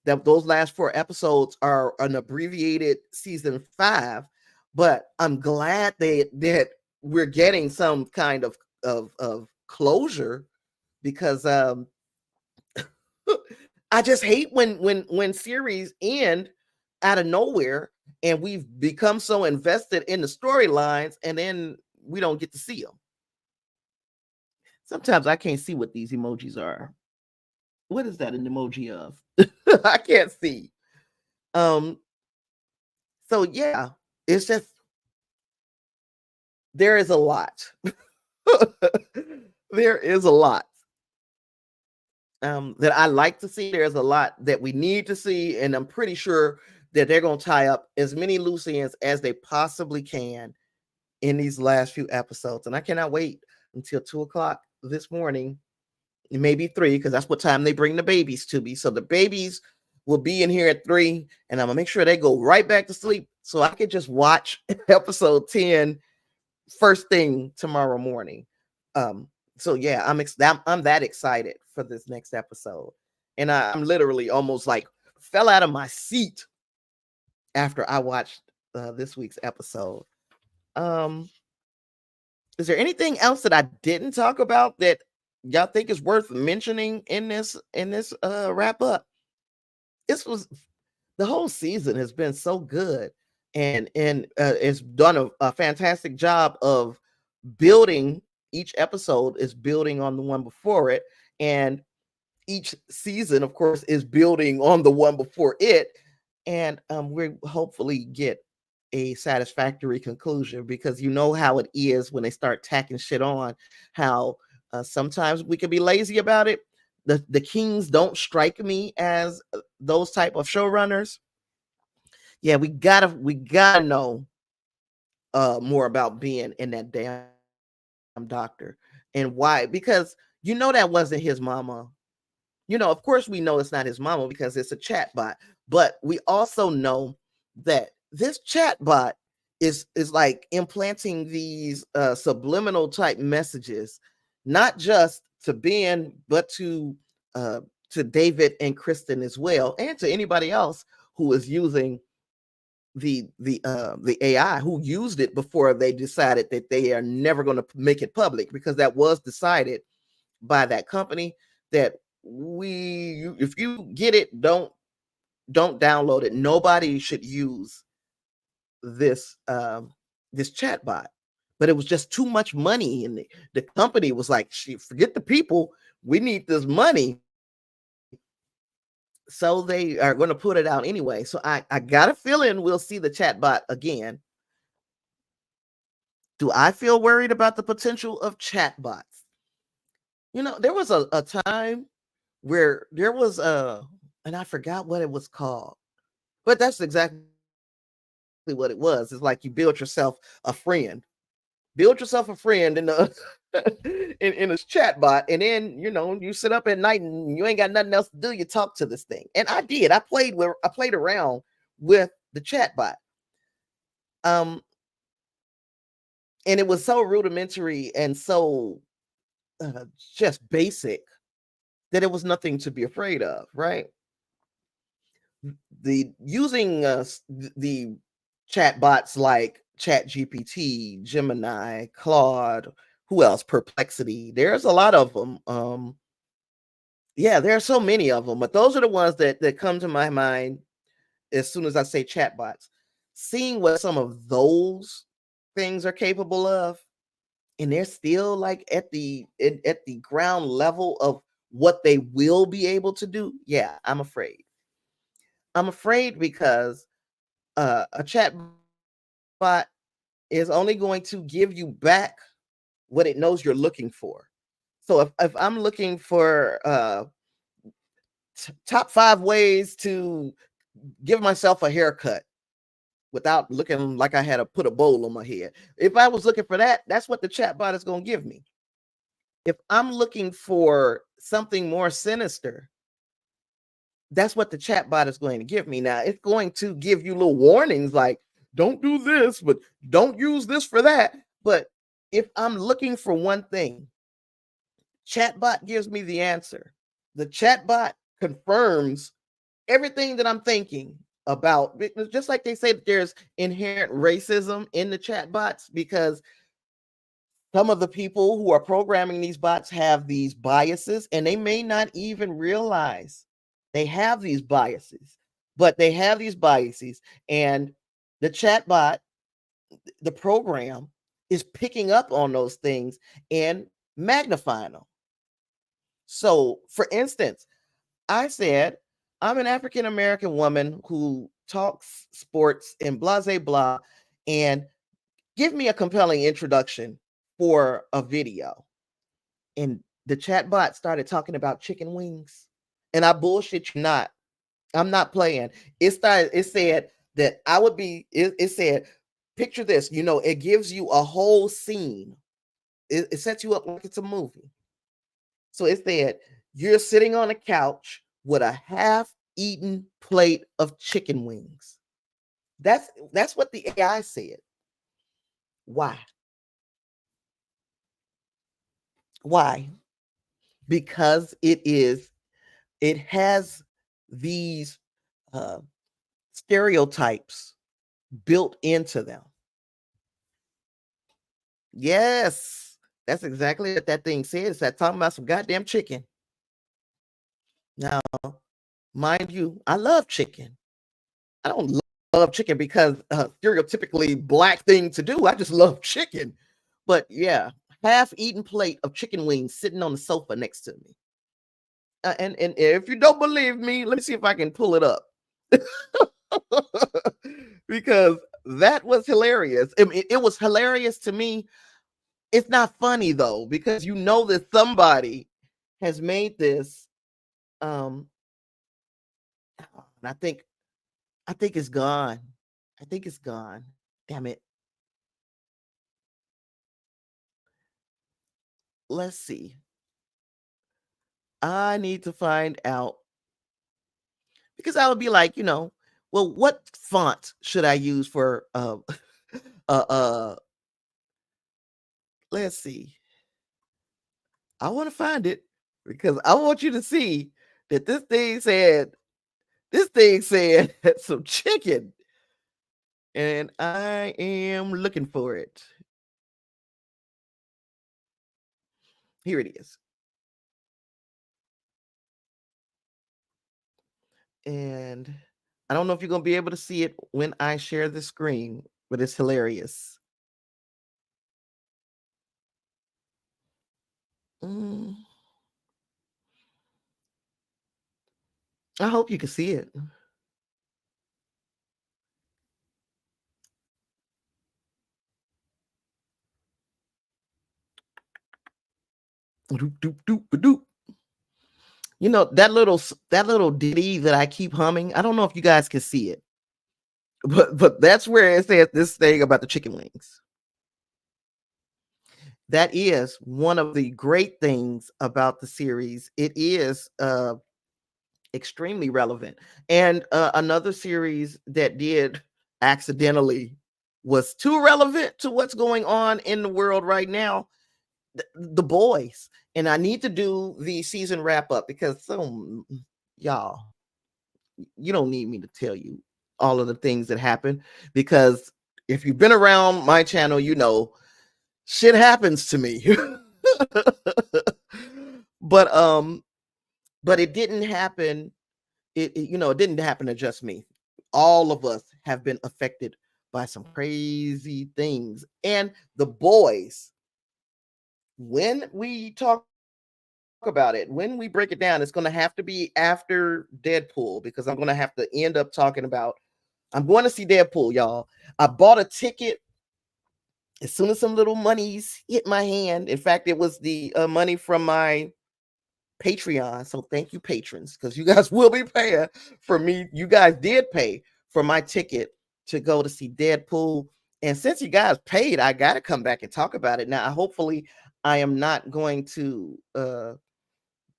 that those last 4 episodes are an abbreviated season 5, but I'm glad that we're getting some kind of closure, because I just hate when series end out of nowhere, and we've become so invested in the storylines, and then we don't get to see them. Sometimes I can't see what these emojis are. What is that an emoji of? I can't see. So yeah, it's just, there is a lot. There is a lot that I like to see. There's a lot that we need to see, and I'm pretty sure that they're going to tie up as many loose ends as they possibly can in these last few episodes. And I cannot wait until 2:00 this morning, maybe 3, because that's what time they bring the babies to me. So the babies will be in here at 3, and I'm gonna make sure they go right back to sleep so I can just watch episode 10 first thing tomorrow morning. So yeah, I'm that excited for this next episode, and I'm literally almost like fell out of my seat after I watched this week's episode. Is there anything else that I didn't talk about that y'all think is worth mentioning in this wrap up? This was, the whole season has been so good, and it's done a fantastic job of building. Each episode is building on the one before it, and each season, of course, is building on the one before it, and we hopefully get a satisfactory conclusion, because you know how it is when they start tacking shit on, how sometimes we can be lazy about it. The Kings don't strike me as those type of showrunners. Yeah, we gotta know more about being in that damn doctor, and why, because that wasn't his mama. Of course we know it's not his mama because it's a chatbot, but we also know that this chatbot is like implanting these subliminal type messages, not just to Ben, but to David and Kristen as well, and to anybody else who is using the AI, who used it before they decided that they are never going to make it public, because that was decided by that company that if you get it, don't download it. Nobody should use this chatbot, but it was just too much money, and the company was like, forget the people, we need this money. So they are going to put it out anyway. So I got a feeling we'll see the chatbot again. Do I feel worried about the potential of chatbots? There was a time where there was and I forgot what it was called, but that's exactly what it was. It's like you build yourself a friend in the in a chat bot, and then you sit up at night and you ain't got nothing else to do, you talk to this thing. And I played around with the chat bot, um and it was so rudimentary and so uh, just basic that it was nothing to be afraid of, right? The using the chat bots like Chat GPT, Gemini, Claude, who else? Perplexity. There's a lot of them. Yeah, there are so many of them, but those are the ones that come to my mind as soon as I say chatbots. Seeing what some of those things are capable of, and they're still like at the ground level of what they will be able to do. Yeah, I'm afraid. I'm afraid because a chat bot is only going to give you back what it knows you're looking for. So if I'm looking for top 5 ways to give myself a haircut without looking like I had to put a bowl on my head, if I was looking for that, that's what the chatbot is going to give me. If I'm looking for something more sinister, that's what the chatbot is going to give me. Now, it's going to give you little warnings like, don't do this, but don't use this for that. But if I'm looking for one thing, chatbot gives me the answer. The chatbot confirms everything that I'm thinking about. Just like they say that there's inherent racism in the chatbots, because some of the people who are programming these bots have these biases, and they may not even realize they have these biases, but they have these biases, and the chatbot, the program, is picking up on those things and magnifying them. So, for instance, I said, I'm an African American woman who talks sports and blah, blah, blah, and give me a compelling introduction for a video. And the chatbot started talking about chicken wings. And I bullshit you not. I'm not playing. It said that I would be, it said, picture this, it gives you a whole scene. It sets you up like it's a movie. So it said, you're sitting on a couch with a half-eaten plate of chicken wings. That's what the AI said. Why? Why? Because it has these uh, stereotypes built into them. Yes, that's exactly what that thing says. That talking about some goddamn chicken. Now, mind you, I love chicken. I don't love chicken because stereotypically black thing to do. I just love chicken. But yeah, half-eaten plate of chicken wings sitting on the sofa next to me. And if you don't believe me, let me see if I can pull it up. Because that was hilarious. I mean, it was hilarious to me. It's not funny though, because that somebody has made this. Um, I think it's gone. I think it's gone. Damn it. Let's see. I need to find out, because I would be like, well, what font should I use for uh let's see. I want to find it because I want you to see that this thing said some chicken, and I am looking for it. Here it is. And I don't know if you're going to be able to see it when I share the screen. but it's hilarious. Mm, I hope you can see it. Doop, doop, doop, doop. You know that little ditty that I keep humming. I don't know if you guys can see it, but that's where it says this thing about the chicken wings. That is one of the great things about the series. It is extremely relevant. And another series that did accidentally was too relevant to what's going on in the world right now, the boys. And I need to do the season wrap up because y'all, you don't need me to tell you all of the things that happen, because if you've been around my channel, you know shit happens to me. but but it didn't happen. It didn't happen to just me. All of us have been affected by some crazy things. And the boys, when we talk about it, when we break it down, it's going to have to be after Deadpool, because I'm going to have to end up talking about, I'm going to see Deadpool, y'all. I bought a ticket as soon as some little monies hit my hand. In fact, it was the money from my Patreon. So thank you, patrons, because you guys will be paying for me. You guys did pay for my ticket to go to see Deadpool. And since you guys paid, I got to come back and talk about it. Now, hopefully I am not going to do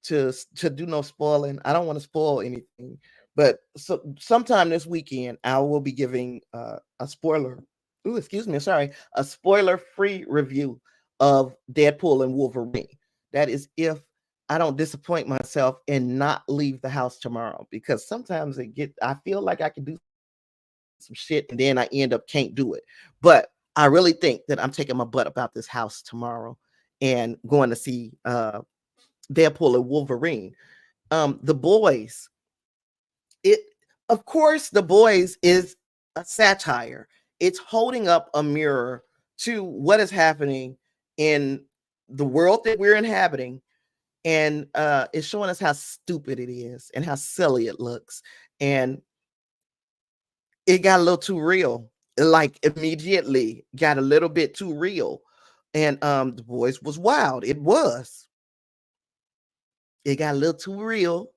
no spoiling. I don't want to spoil anything, but so sometime this weekend I will be giving a spoiler. Ooh, excuse me, sorry, a spoiler-free review of Deadpool and Wolverine. That is if I don't disappoint myself and not leave the house tomorrow, because sometimes I feel like I can do some shit and then I end up can't do it. But I really think that I'm taking my butt about this house tomorrow and going to see Deadpool and Wolverine. The Boys. It, of course, The Boys is a satire. It's holding up a mirror to what is happening in the world that we're inhabiting, and it's showing us how stupid it is and how silly it looks. And it got a little too real. Like immediately got a little bit too real. And The Boys was wild. It was. It got a little too real,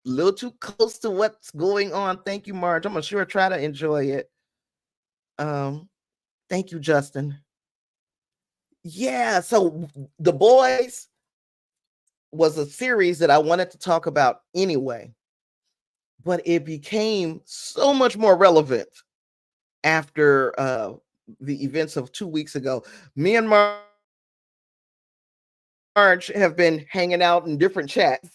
a little too close to what's going on. Thank you, Marge. I'm sure try to enjoy it. Um, Thank you, Justin. Yeah, so The Boys was a series that I wanted to talk about anyway, but it became so much more relevant after the events of 2 weeks ago. Me and Marge have been hanging out in different chats.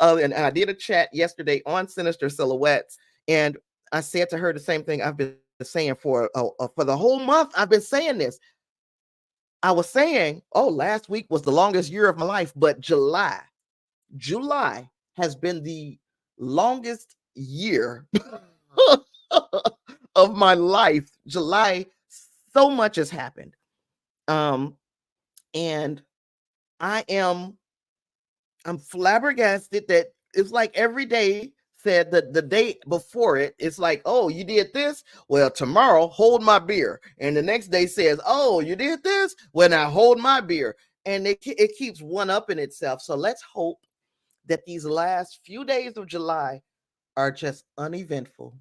And I did a chat yesterday on Sinister Silhouettes, and I said to her the same thing I've been saying for the whole month. I've been saying this. I was saying, oh, last week was the longest year of my life, but July has been the longest year of my life. July, so much has happened. And I'm flabbergasted that it's like every day said that the day before it's like, oh, you did this? Well, tomorrow, hold my beer. And the next day says, oh, you did this? Well, now hold my beer. And it keeps one up in itself. So let's hope that these last few days of July are just uneventful,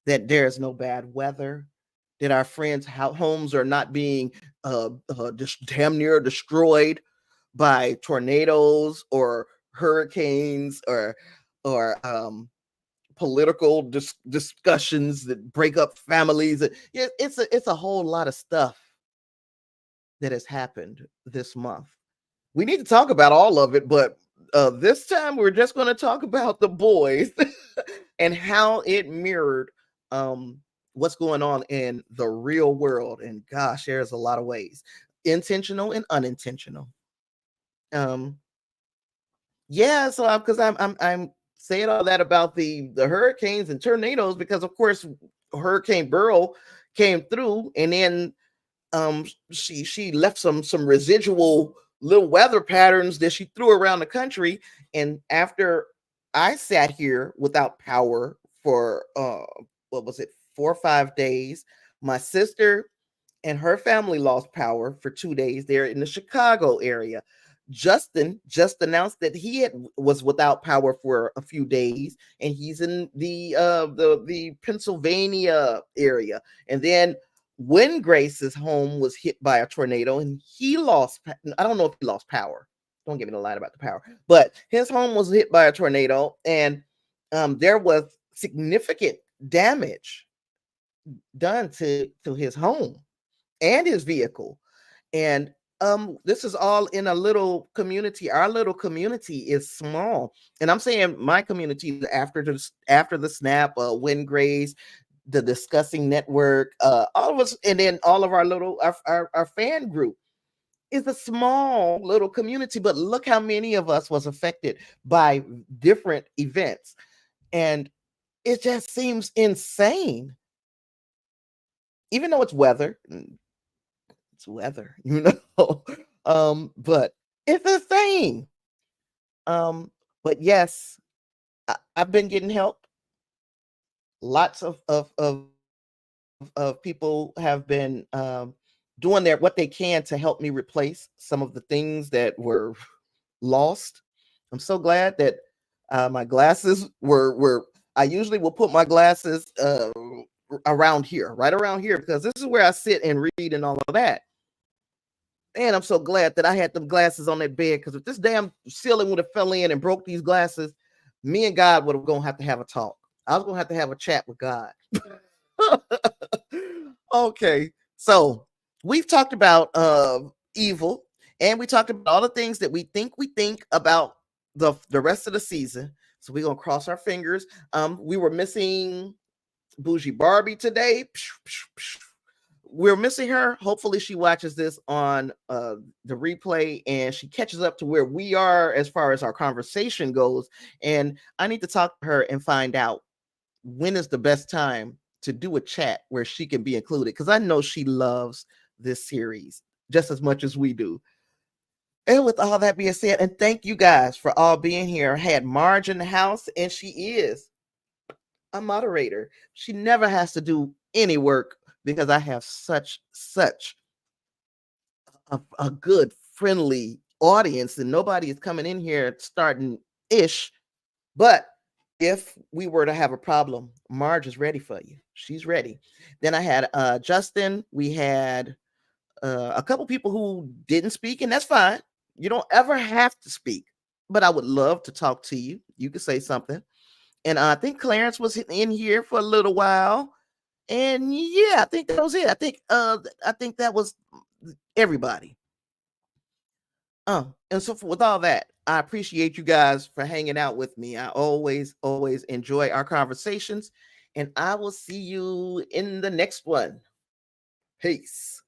that there's no bad weather, that our friends' homes are not being just damn near destroyed by tornadoes or hurricanes or political discussions that break up families. It's a whole lot of stuff that has happened this month. We need to talk about all of it, but this time we're just going to talk about The Boys and how it mirrored what's going on in the real world. And gosh, there's a lot of ways, intentional and unintentional. Um, yeah, so because I'm saying all that about the hurricanes and tornadoes, because of course Hurricane Burrow came through, and then she left some residual little weather patterns that she threw around the country. And after I sat here without power for what was it, 4 or 5 days, my sister and her family lost power for 2 days there in the Chicago area. Justin just announced that was without power for a few days, and he's in the Pennsylvania area. And then when Grace's home was hit by a tornado, and he lost, I don't know if he lost power. Don't get me to lie about the power, but his home was hit by a tornado, and there was significant damage done to his home and his vehicle. And this is all in a little community. Our little community is small, and I'm saying my community after the snap, Wind Grace, the Discussing Network, all of us, and then all of our little our fan group is a small little community. But look how many of us was affected by different events, and it just seems insane. Even though it's weather, you know. But it's the same. But yes, I've been getting help. Lots of people have been doing what they can to help me replace some of the things that were lost. I'm so glad that my glasses were. I usually will put my glasses around here, right around here, because this is where I sit and read and all of that. And I'm so glad that I had them glasses on that bed, because if this damn ceiling would have fell in and broke these glasses, me and God would have gonna have to have a talk. I was gonna have a chat with God. Okay, so we've talked about evil, and we talked about all the things that we think about the rest of the season. So we're gonna cross our fingers. We were missing Bougie Barbie today. We're missing her. Hopefully she watches this on the replay and she catches up to where we are as far as our conversation goes. And I need to talk to her and find out when is the best time to do a chat where she can be included, because I know she loves this series just as much as we do. And with all that being said, and thank you guys for all being here. I had Marge in the house, and she is a moderator. She never has to do any work because I have such a good, friendly audience, and nobody is coming in here starting ish. But if we were to have a problem, Marge is ready for you. She's ready. Then I had Justin. We had a couple people who didn't speak, and that's fine. You don't ever have to speak, but I would love to talk to you. You could say something. And I think Clarence was in here for a little while. And yeah, I think that was it. I think that was everybody. And so with all that, I appreciate you guys for hanging out with me. I always enjoy our conversations, and I will see you in the next one. Peace.